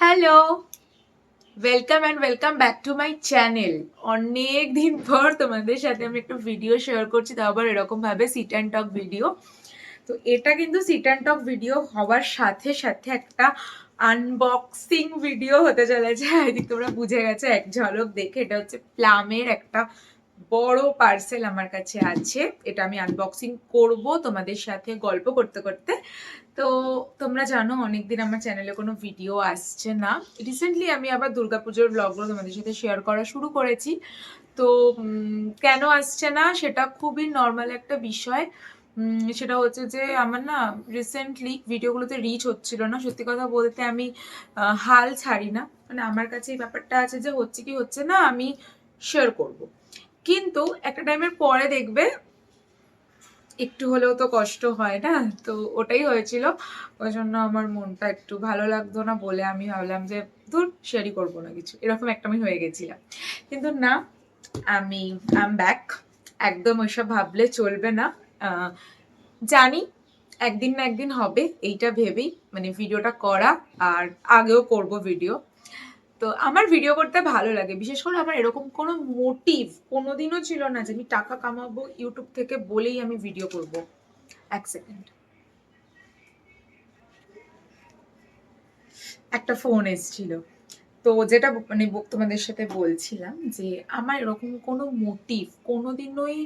Hello, welcome and welcome back to my channel. অনেক দিন পর তোমাদের সাথে আমি একটা ভিডিও শেয়ার করছি, তাও আবার এরকম ভাবে সিট অ্যান্ড টক ভিডিও। তো এটা কিন্তু সিট অ্যান্ড টক ভিডিও হওয়ার সাথে সাথে একটা আনবক্সিং ভিডিও হতে চলেছে। আই থিঙ্ক তোমরা বুঝে গেছো এক ঝলক দেখে। এটা হচ্ছে প্লামের একটা বড় পার্সেল আমার কাছে আছে। এটা আমি আনবক্সিং করব তোমাদের সাথে গল্প করতে করতে। তো তোমরা জানো অনেকদিন আমার চ্যানেলে কোনো ভিডিও আসছে না। রিসেন্টলি আমি আবার দুর্গাপুজোর ব্লগগুলো তোমাদের সাথে শেয়ার করা শুরু করেছি। তো কেন আসছে না সেটা খুবই নর্মাল একটা বিষয়। সেটা হচ্ছে যে আমার না রিসেন্টলি ভিডিওগুলোতে রিচ হচ্ছিল না। সত্যি কথা বলতে আমি হাল ছাড়ি না, মানে আমার কাছে এই ব্যাপারটা আছে যে হচ্ছে কি হচ্ছে না আমি শেয়ার করব, কিন্তু একটা টাইমের পরে দেখবে একটু হলেও তো কষ্ট হয় না। তো ওটাই হয়েছিল, ওই জন্য আমার মনটা একটু ভালো লাগতো না বলে আমি ভাবলাম যে ধুর শেয়ারই করবো না কিছু, এরকম একটা আমি হয়ে গেছিলাম। কিন্তু না, আমি আম ব্যাক। একদম ওইসব ভাবলে চলবে না। জানি একদিন না একদিন হবে, এইটা ভেবেই মানে ভিডিওটা করা। আর আগেও করব ভিডিও। তো আমার ভিডিও করতে ভালো লাগে, বিশেষ করে আমার এরকম কোনো মোটিভ কোনোদিনও ছিল না যে আমি টাকা কামাবো ইউটিউব থেকে বলেই আমি ভিডিও করব। এক সেকেন্ড, একটা ফোন এসেছিল। তো যেটা মানে তোমাদের সাথে বলছিলাম যে আমার এরকম কোনো মোটিভ কোনোদিনই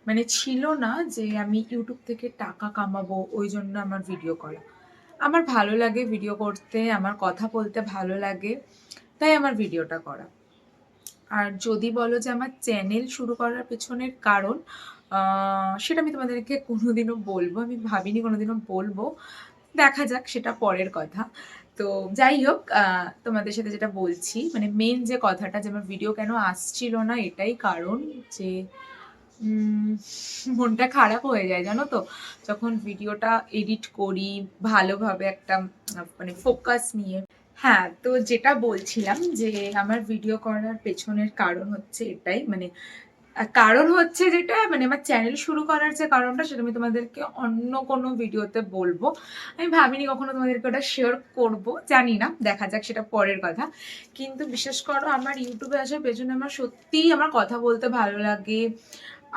মানে ছিল না যে আমি ইউটিউব থেকে টাকা কামাবো ওই জন্য আমার ভিডিও করা। আমার ভালো লাগে ভিডিও করতে, আমার কথা বলতে ভালো লাগে, তাই আমার ভিডিওটা করা। আর যদি বলো যে আমার চ্যানেল শুরু করার পেছনের কারণ, সেটা আমি তোমাদেরকে কোনোদিনও বলবো, আমি ভাবিনি কোনোদিনও বলবো। দেখা যাক, সেটা পরের কথা। তো যাই হোক, তোমাদের সাথে যেটা বলছি মানে মেন যে কথাটা যে আমার ভিডিও কেন আসছিল না এটাই কারণ যে মনটা খারাপ হয়ে যায় জানো তো, যখন ভিডিওটা এডিট করি ভালোভাবে একটা মানে ফোকাস নিয়ে। হ্যাঁ, তো যেটা বলছিলাম যে আমার ভিডিও করার পেছনের কারণ হচ্ছে এটাই, মানে কারণ হচ্ছে যেটা মানে আমার চ্যানেল শুরু করার যে কারণটা সেটা আমি তোমাদেরকে অন্য কোনো ভিডিওতে বলবো। আমি ভাবিনি কখনো তোমাদেরকে ওটা শেয়ার করব, জানি না, দেখা যাক, সেটা পরের কথা। কিন্তু বিশেষ করো আমার ইউটিউবে আসার পেছনে আমার সত্যিই আমার কথা বলতে ভালো লাগে।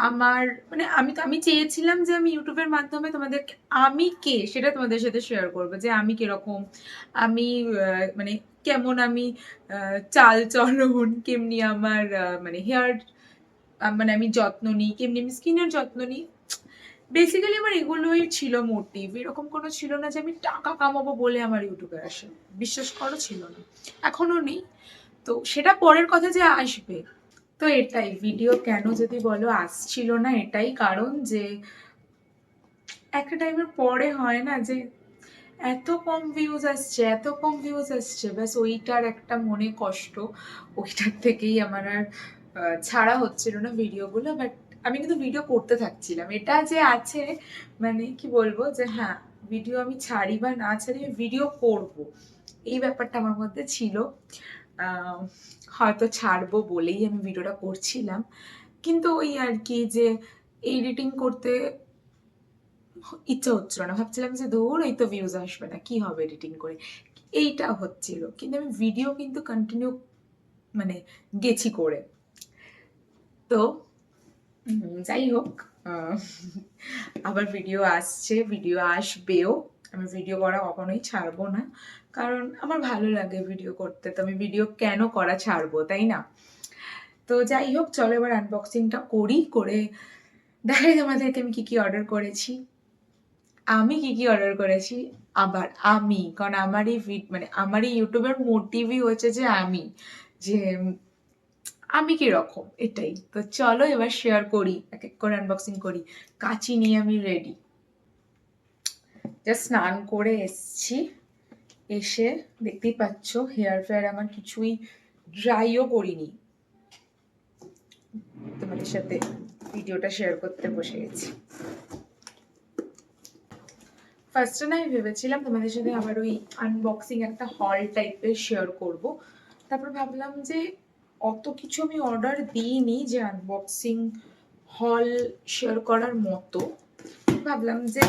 আমার মানে আমি চেয়েছিলাম যে আমি ইউটিউবের মাধ্যমে তোমাদেরকে আমি কে সেটা তোমাদের সাথে শেয়ার করবো, যে আমি কিরকম, আমি মানে কেমন আমি চাল চলন, কেমনি আমার মানে হেয়ার, মানে আমি যত্ন নিই, কেমনি আমি স্কিনের যত্ন নিই। বেসিক্যালি আমার এগুলোই ছিল মোটিভ, এরকম কোনো ছিল না যে আমি টাকা কামাবো বলে আমার ইউটিউবে আসে। বিশ্বাস করো ছিল না, এখনো নেই। তো সেটা পরের কথা যে আসবে। তো এটাই ভিডিও কেন যদি বলো আসছিল না, এটাই কারণ যে একটা টাইমের পরে হয় না যে এত কম ভিউজ আসছে, এত কম ভিউজ আসছে, ব্যাস ওইটার একটা মনে কষ্ট। ওইটার থেকেই আমার আর ছাড়া হচ্ছিল না ভিডিওগুলো। বাট আমি কিন্তু ভিডিও করতে থাকছিলাম, এটা যে আছে মানে কি বলবো যে হ্যাঁ, ভিডিও আমি ছাড়ি বা না ছাড়ি ভিডিও করব, এই ব্যাপারটা আমার মধ্যে ছিল। আহ, হয়তো ছাড়বো বলেই আমি ভিডিওটা করছিলাম, কিন্তু ওই আর কি যে এডিটিং করতে ইচ্ছা হচ্ছিল না, ভাবছিলাম যে ধর এই তো ভিউজ আসবে না, কি হবে এডিটিং করে, এইটা হচ্ছিল। কিন্তু আমি ভিডিও কিন্তু কন্টিনিউ মানে গেছি করে। তো যাই হোক, আহ, আবার ভিডিও আসছে, ভিডিও আসবেও। আমি ভিডিও করা কখনোই ছাড়বো না, কারণ আমার ভালো লাগে ভিডিও করতে। তো আমি ভিডিও কেন করা ছাড়বো, তাই না? তো যাই হোক, চলো এবার আনবক্সিংটা করি, করে দেখাই তোমাদেরকে আমি কি কি অর্ডার করেছি। আমি কি কি অর্ডার করেছি, আবার আমি, কারণ আমারই মানে আমারই ইউটিউবের মোটিভই হচ্ছে যে আমি, যে আমি কিরকম, এটাই। তো চলো এবার শেয়ার করি, এক এক করে আনবক্সিং করি। কাঁচি নিয়ে আমি রেডি। জাস্ট স্নান করে এসছি, এসে দেখতেই পাচ্ছ হেয়ার ফেয়ার আমার কিছুই ড্রাইও করিনি, তোমাদের সাথে ভিডিওটা শেয়ার করতে বসে গেছি। ফার্স্টে না আমি ভেবেছিলাম তোমাদের সাথে আবার ওই আনবক্সিং একটা হল টাইপের শেয়ার করব, তারপর ভাবলাম যে অত কিছু আমি অর্ডার দিইনি যে আনবক্সিং হল শেয়ার করার মতো। ভাবলাম যে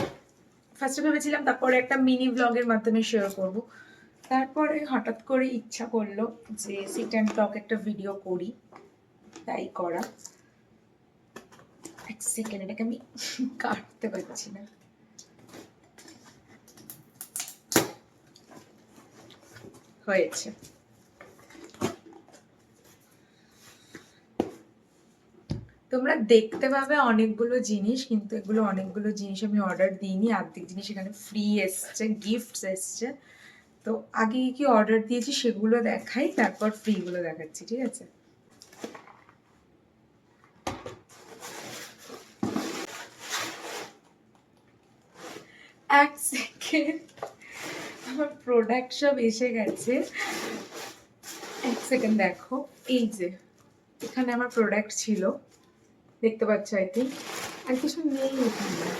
ফার্স্টে ভেবেছিলাম তারপরে একটা মিনি ব্লগের মাধ্যমে শেয়ার করব, তারপরে হঠাৎ করে ইচ্ছা করলো যে সিট অ্যান্ড টক একটা ভিডিও করি, তাই করা। এক সেকেন্ড, এটাকে আমি কাটতে পারছি না। হয়েছে। তোমরা দেখতে পাবে অনেকগুলো জিনিস, কিন্তু এগুলো অনেকগুলো জিনিস আমি অর্ডার দিইনি, অর্ধেক জিনিস এখানে ফ্রি এসছে, গিফটস এসছে। তো আগে কি অর্ডার দিয়েছি সেগুলো দেখাই, তারপর ফ্রি গুলো দেখাচ্ছি, ঠিক আছে? এক সেকেন্ড, আমার প্রোডাক্ট সব এসে গেছে। এক সেকেন্ড দেখো, এই যে এখানে আমার প্রোডাক্ট ছিল, দেখতে পাচ্ছ আই থিঙ্ক। আর কিছু নেই এখানে,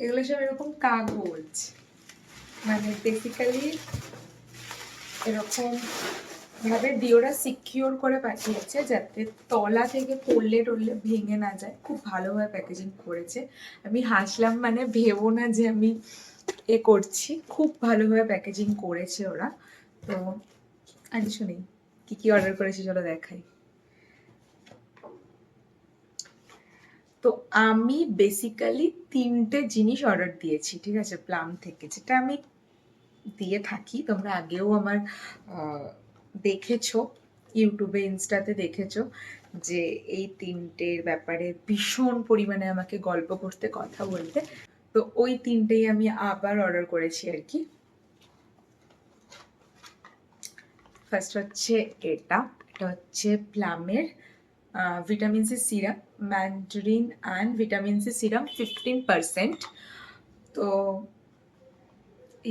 এগুলো সব এরকম কাগজ, মানে বেসিক্যালি এরকম ভাবে দিয়ে ওরা সিকিউর করে পাঠিয়েছে যাতে তলা থেকে পড়লে টরলে ভেঙে না যায়। খুব ভালোভাবে প্যাকেজিং করেছে। আমি হাসলাম, মানে ভেবো না যে আমি করছি, খুব ভালোভাবে প্যাকেজিং করেছে ওরা। তো আর কিছু নেই, কি কি অর্ডার করেছি চলো দেখাই। তো আমি বেসিক্যালি 3টে জিনিস অর্ডার দিয়েছি, ঠিক আছে, প্লাম থেকে, যেটা আমি দিয়ে থাকি। তোমরা আগেও আমার দেখেছো, ইউটিউবে ইনস্টাতে দেখেছো যে এই 3টের ব্যাপারে ভীষণ পরিমাণে আমাকে গল্প করতে, কথা বলতে। তো ওই 3টেই আমি আবার অর্ডার করেছি আর কি। ফার্স্ট হচ্ছে এটা হচ্ছে প্লামের vitamin C serum, mandarin and vitamin C serum 15%। তো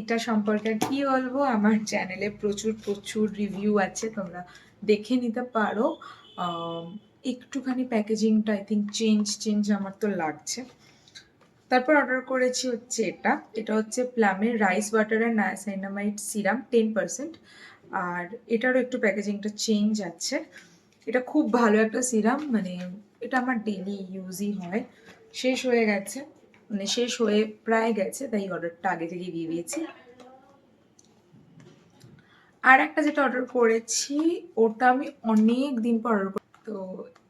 এটা সম্পর্কে কি বলবো, আমার চ্যানেলে প্রচুর প্রচুর রিভিউ আছে, তোমরা দেখে নিতে পারো। একটুখানি প্যাকেজিংটা আই থিঙ্ক চেঞ্জ আমার তো লাগছে। তারপর অর্ডার করেছি হচ্ছে এটা হচ্ছে প্লামের rice water and niacinamide serum 10%। আর এটারও একটু প্যাকেজিংটা চেঞ্জ আছে। এটা খুব ভালো একটা সিরাম, মানে এটা আমার ডেলি ইউজই হয়। শেষ হয়ে গেছে, মানে শেষ হয়ে প্রায় গেছে, তাই অর্ডারটা আগে থেকে দিয়ে দিয়েছি। আর একটা যেটা অর্ডার করেছি ওটা আমি অনেক দিন পর অর্ডার করি। তো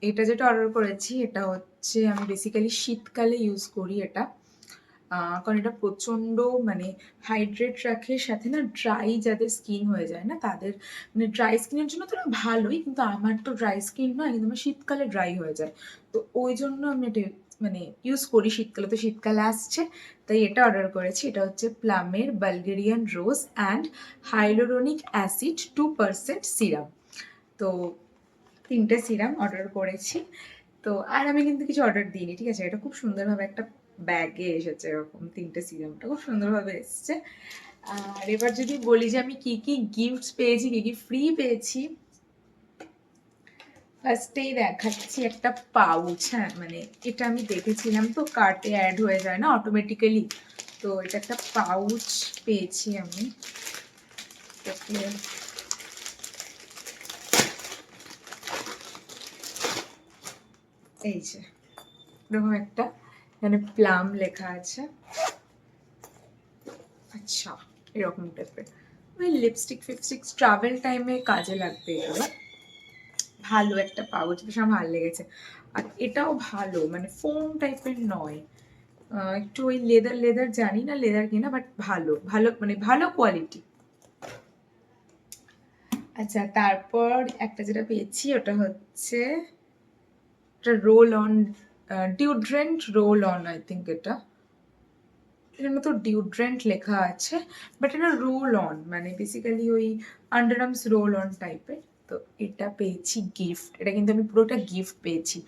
এটা যেটা অর্ডার করেছি এটা হচ্ছে, আমি বেসিক্যালি শীতকালে ইউজ করি এটা, কারণ এটা প্রচণ্ড মানে হাইড্রেট রাখে, সাথে না ড্রাই যাদের স্কিন হয়ে যায় না তাদের, মানে ড্রাই স্কিনের জন্য তো না ভালোই, কিন্তু আমার তো ড্রাই স্কিন নয়, কিন্তু আমার শীতকালে ড্রাই হয়ে যায়। তো ওই জন্য আমি এটা মানে ইউজ করি শীতকালে। তো শীতকালে আসছে তাই এটা অর্ডার করেছি। এটা হচ্ছে প্লামের Bulgarian rose and hyaluronic acid 2% serum. তো 3টে সিরাম অর্ডার করেছি। তো আর আমি কিন্তু কিছু অর্ডার দিইনি, ঠিক আছে? এটা খুব সুন্দরভাবে একটা ব্যাগে এসেছে, এরকম 3টে সিরামটা খুব সুন্দরভাবে এসছে। আর এবার যদি বলি যে আমি কি কি গিফটস পেয়েছি, কি কি ফ্রি পেয়েছি, ফার্স্টেই দেখাচ্ছি একটা পাউচ। হ্যাঁ, মানে এটা আমি দেখেছিলাম তো কার্টে অ্যাড হয়ে যায় না অটোমেটিক্যালি, তো এটা একটা পাউচ পেয়েছি আমি। এই যে এরকম একটা, এখানে প্লাম লেখা আছে। আচ্ছা, এরকম টাইপের ওই লিপস্টিক ফিপস্টিক ট্রাভেল টাইমে কাজে লাগবে এগুলো। ভালো একটা পাউচ, বেশ আমার ভালো লেগেছে। আর এটাও ভালো, মানে ফোম টাইপের নয়, একটু ওই লেদার লেদার, জানি না লেদার কিনা, বাট ভালো ভালো, মানে ভালো কোয়ালিটি। আচ্ছা, তারপর একটা যেটা পেয়েছি ওটা হচ্ছে একটা roll on, deodorant roll on, I think এটা, এটার মতো ডিওড্রেন্ট লেখা আছে, বাট এটা রোল অন, মানে বেসিক্যালি ওই আন্ডারআর্মস রোল অন টাইপের। তো এটা পেয়েছি গিফট, এটা কিন্তু আমি পুরোটা গিফট পেয়েছি।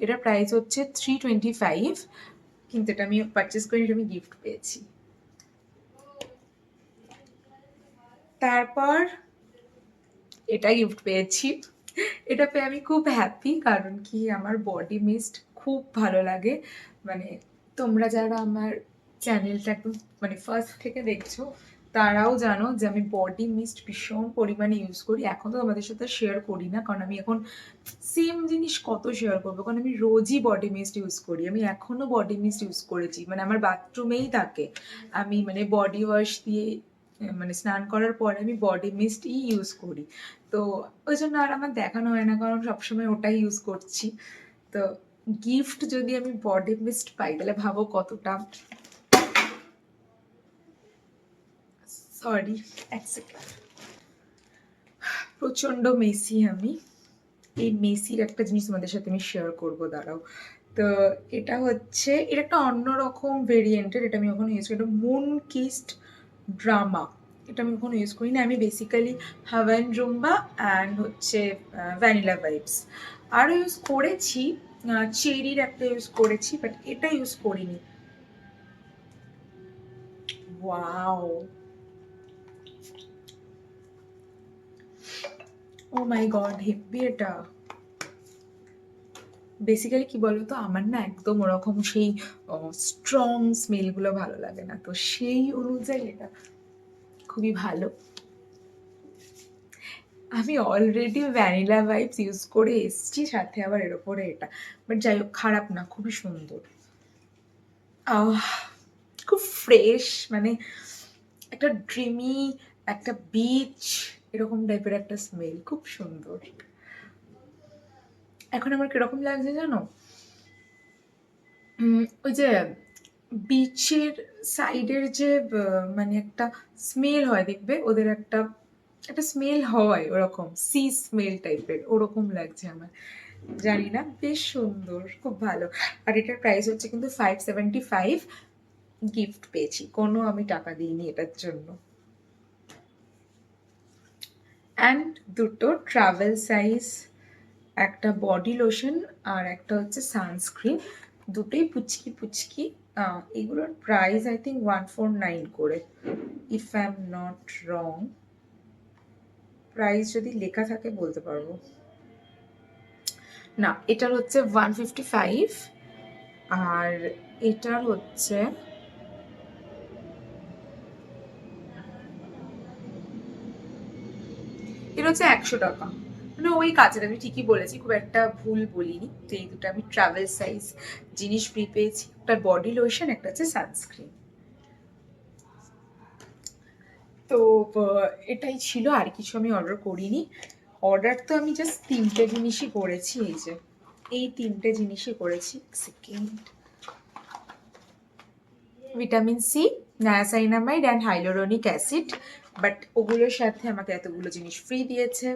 এটার প্রাইস হচ্ছে 325, কিন্তু এটা আমি পারচেস করি, এটা আমি গিফট পেয়েছি। তারপর এটা গিফট পেয়েছি, এটা পেয়ে আমি খুব হ্যাপি, কারণ কি আমার বডি মিস্ট খুব ভালো লাগে। মানে তোমরা যারা আমার চ্যানেলটা একদম মানে ফার্স্ট থেকে দেখছো তারাও জানো যে আমি বডি মিস্ট ভীষণ পরিমাণে ইউজ করি। এখন তো তোমাদের সাথে শেয়ার করি না, কারণ আমি এখন সেম জিনিস কত শেয়ার করবো, কারণ আমি রোজই বডি মিস্ট ইউজ করি। আমি এখনো বডি মিস্ট ইউজ করেছি, মানে আমার বাথরুমেই থাকে। আমি মানে বডি ওয়াশ দিয়ে মানে স্নান করার পরে আমি বডি মিস্টই ইউজ করি। তো ওই জন্য আর আমার দেখানো হয় না, কারণ সবসময় ওটাই ইউজ করছি। তো গিফট যদি আমি বডি মিস্ট পাই তাহলে ভাবো কতটা, সরি এক সেকেন্ড, প্রচন্ড মেসি আমি। এই মেসির একটা জিনিস তোমাদের সাথে আমি শেয়ার করবো, দাঁড়াও। তো এটা হচ্ছে, এটা একটা অন্যরকম ভেরিয়েন্টের, এটা আমি ওখানে ইউজ করি, এটা মুন কিস্ট ড্রামা। এটা আমি ওখানে ইউজ করি না, আমি বেসিক্যালি হাওয়াইন রুম্বা অ্যান্ড হচ্ছে ভ্যানিলা ভাইবস আরও ইউজ করেছি। চেরির একটা ইউজ করেছি, বাট এটা ইউজ করিনি। ওয়াও, ও মাই গড, হেভি এটা। বেসিক্যালি কি বলতো, আমার না একদম ওরকম সেই স্ট্রং স্মেলগুলো ভালো লাগে না, তো সেই অনুযায়ী এটা খুবই ভালো। আমি অলরেডি ভ্যানিলা ভাইবস ইউজ করে এসছি, সাথে আবার এর ওপরে এটা, বাট যাই হোক খারাপ না, খুবই সুন্দর। খুব ফ্রেশ, মানে একটা ড্রিমি, একটা বিচ এরকম টাইপের একটা স্মেল, খুব সুন্দর। এখন আমার কিরকম লাগছে জানো, ওই যে বিচের সাইডের যে মানে একটা স্মেল হয়, দেখবে ওদের একটা একটা স্মেল হয় ওরকম, সি স্মেল টাইপের, ওরকম লাগছে আমার। জানি না, বেশ সুন্দর, খুব ভালো। আর এটার প্রাইস হচ্ছে কিন্তু 575। গিফট পেয়েছি, কোনো আমি টাকা দিইনি এটার জন্য। অ্যান্ড দুটো ট্রাভেল সাইজ, একটা বডি লোশন আর একটা হচ্ছে সানস্ক্রিন, দুটোই পুচকি পুচকি। এগুলোর প্রাইস আই থিঙ্ক 149 করে, if I am not wrong. Price যদি লেখা থাকে বলতে পারবো। না, এটার হচ্ছে 155, আর এটার হচ্ছে এটা হচ্ছে 100 টাকা। মানে ওই কাজের, আমি ঠিকই বলেছি, খুব একটা ভুল বলিনি। তো এই দুটো আমি ট্রাভেল সাইজ জিনিস ফ্রি পেয়েছি, একটা বডি লোশন, একটা হচ্ছে সানস্ক্রিন। তো এটাই ছিল, আর কিছু আমি অর্ডার করিনি। অর্ডার তো আমি জাস্ট তিনটে জিনিসই করেছি, এই যে এই তিনটে জিনিসই করেছি। Second, vitamin C, niacinamide and hyaluronic acid, but ওগুলোর সাথে আমাকে এতগুলো জিনিস ফ্রি দিয়েছে।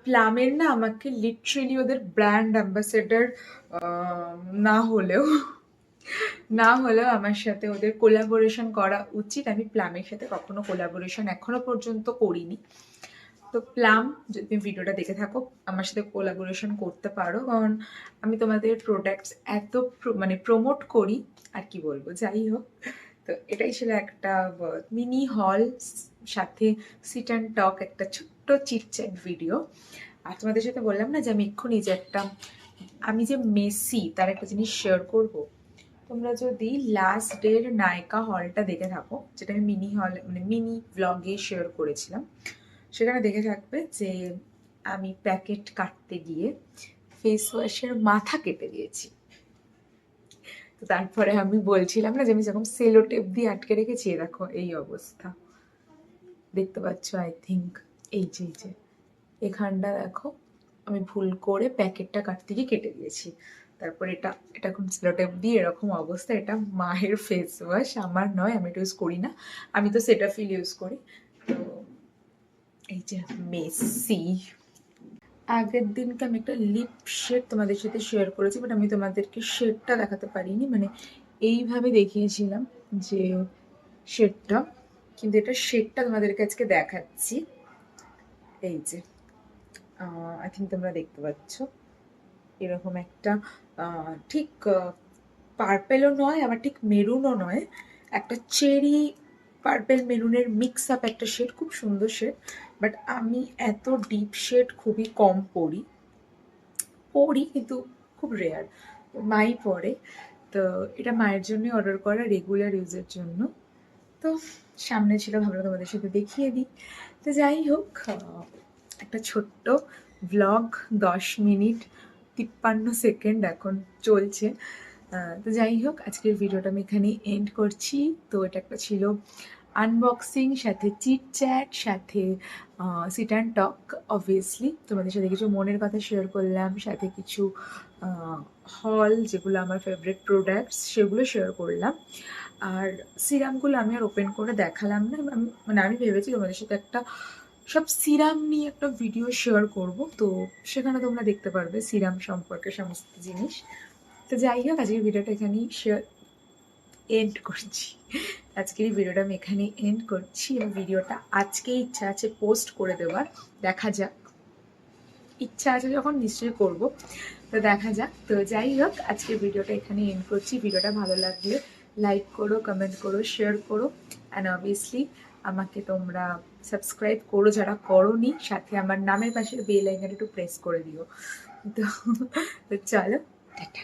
প্লামের না আমাকে লিটারেলি ওদের ব্র্যান্ড অ্যাম্বাসেডার না হলেও না হলেও আমার সাথে ওদের কোলাবোরেশন করা উচিত। আমি প্লামের সাথে কখনো কোলাবোরেশন এখনো পর্যন্ত করিনি। তো প্লাম, যদি তুমি ভিডিওটা দেখে থাকো, আমার সাথে কোলাবোরেশন করতে পারো, কারণ আমি তোমাদের প্রোডাক্টস এত মানে প্রমোট করি, আর কি বলবো, যাই হোক। তো এটাই ছিল একটা মিনি হল, সাথে সিট অ্যান্ড টক, একটা ছোট্ট চিটচ্যাট ভিডিও। আর তোমাদের সাথে বললাম না যে আমি এক্ষুনি যে একটা, আমি যে মেসি তার একটা জিনিস শেয়ার করব। তোমরা যদি লাস্ট ডের নায়িকা হলটা দেখে থাকো, যেটা আমি মিনি হল মানে মিনি ব্লগে শেয়ার করেছিলাম, সেখানে দেখে থাকবে যে আমি প্যাকেট কাটতে গিয়ে ফেস ওয়াশের মাথা কেটে দিয়েছি। তো তারপরে আমি বলছিলাম না যে আমি যখন সেলো টেপ দিয়ে আটকে রেখেছি, দেখো এই অবস্থা, দেখতে পাচ্ছ আই থিঙ্ক, এই যে এখানটা দেখো, আমি ভুল করে প্যাকেটটা কাটতে গিয়ে কেটে দিয়েছি। তারপর এটা এটা এখন সেলো টেপ দিয়ে এরকম অবস্থা। এটা মায়ের ফেস ওয়াশ, আমার নয়, আমি এটা ইউজ করি না, আমি তো সেটাফিল ইউজ করি। তো এই যে মেসি। আগের দিনকে আমি একটা লিপ শেড তোমাদের সাথে শেয়ার করেছি, বাট আমি তোমাদেরকে শেডটা দেখাতে পারিনি, মানে এইভাবে দেখিয়েছিলাম যে শেডটা, কিন্তু এটা শেডটা তোমাদেরকে আজকে দেখাচ্ছি। এই যে আই থিঙ্ক তোমরা দেখতে পাচ্ছ, এরকম একটা ঠিক পার্পেলও নয়, আবার ঠিক মেরুনও নয়, একটা চেরি পার্পেল মেরুনের মিক্স আপ একটা শেড, খুব সুন্দর শেড। বাট আমি এত ডিপ শেড খুবই কম পরি, কিন্তু খুব রেয়ার, মাই পরে। তো এটা মায়ের জন্যই অর্ডার করা, রেগুলার ইউজের জন্য। তো সামনে ছিল, ভাবলাম তোমাদের সাথে দেখিয়ে দিই। তো যাই হোক, একটা ছোট্ট ব্লগ 10 মিনিট 53 সেকেন্ড এখন চলছে। তো যাই হোক, আজকের ভিডিওটা আমি এখানেই এন্ড করছি। তো এটা একটা ছিল আনবক্সিং, সাথে চিট চ্যাট, সাথে সিট অ্যান্ড টক। অবভিয়াসলি তোমাদের সাথে কিছু মনের কথা শেয়ার করলাম, সাথে কিছু হল যেগুলো আমার ফেভারিট প্রোডাক্টস সেগুলো শেয়ার করলাম। আর সিরামগুলো আমি আর ওপেন করে দেখালাম না। মানে আমি ভেবেছি তোমাদের সাথে একটা সব সিরাম নিয়ে একটা ভিডিও শেয়ার করব, তো সেখানে তোমরা দেখতে পারবে সিরাম সম্পর্কে সমস্ত জিনিস। তো যাই হোক, আজকের ভিডিওটা এখানেই এন্ড করছি। আজকের এই ভিডিওটা আমি এখানেই এন্ড করছি, এবং ভিডিওটা আজকে ইচ্ছা আছে পোস্ট করে দেওয়ার। দেখা যাক, ইচ্ছা আছে যখন নিশ্চয়ই করব, তো দেখা যাক। তো যাই হোক, আজকের ভিডিওটা এখানে এন্ড করছি। ভিডিওটা ভালো লাগলে লাইক করো, কমেন্ট করো, শেয়ার করো, অ্যান্ড অবভিয়াসলি আমাকে তোমরা সাবস্ক্রাইব করো যারা করোনি, সাথে আমার নামের পাশের বেল আইকনটা একটু প্রেস করে দিও। তো চলো, টাটা।